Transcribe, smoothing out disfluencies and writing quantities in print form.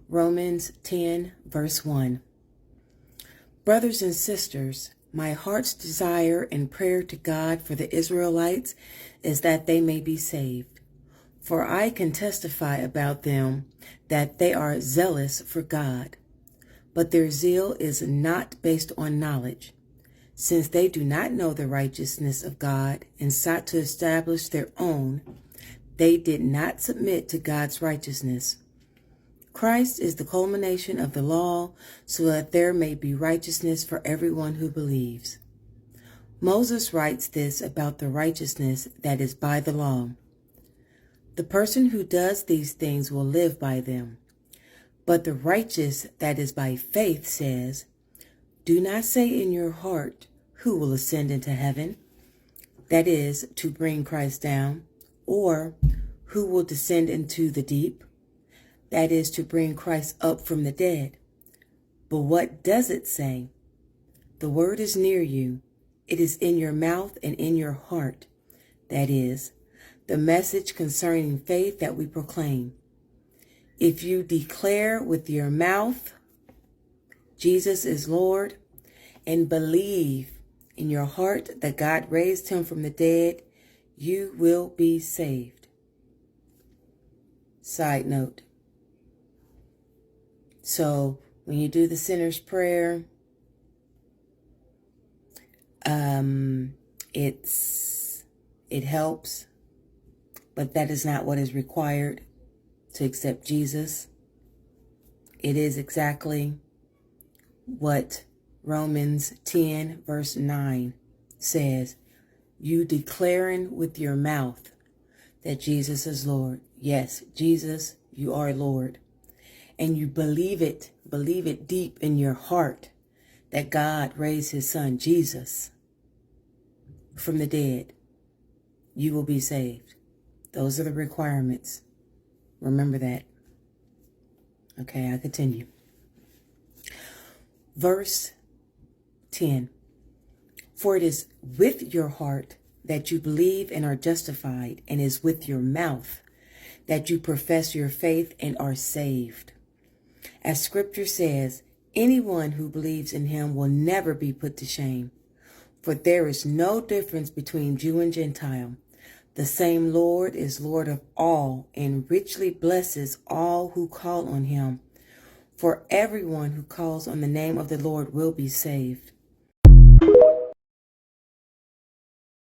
Romans 10, verse 1. Brothers and sisters, my heart's desire and prayer to God for the Israelites is that they may be saved. For I can testify about them that they are zealous for God, but their zeal is not based on knowledge, since they do not know the righteousness of God and sought to establish their own. They did not submit to God's righteousness. Christ is the culmination of the law, so that there may be righteousness for everyone who believes. Moses writes this about the righteousness that is by the law. The person who does these things will live by them. But the righteous that is by faith says, do not say in your heart, who will ascend into heaven? That is, to bring Christ down, or who will descend into the deep? That is, to bring Christ up from the dead. But what does it say? The word is near you. It is in your mouth and in your heart. That is, the message concerning faith that we proclaim. If you declare with your mouth, Jesus is Lord, and believe in your heart that God raised him from the dead, you will be saved. Side note. So when you do the sinner's prayer, it helps, but that is not what is required to accept Jesus. It is exactly what Romans 10 verse 9 says. You declaring with your mouth that Jesus is Lord. Yes, Jesus, you are Lord. And you believe it deep in your heart that God raised his son, Jesus, from the dead. You will be saved. Those are the requirements. Remember that. Okay, I continue. Verse 10. For it is with your heart that you believe and are justified, and is with your mouth that you profess your faith and are saved. As scripture says, anyone who believes in him will never be put to shame. For there is no difference between Jew and Gentile. The same Lord is Lord of all, and richly blesses all who call on him. For everyone who calls on the name of the Lord will be saved.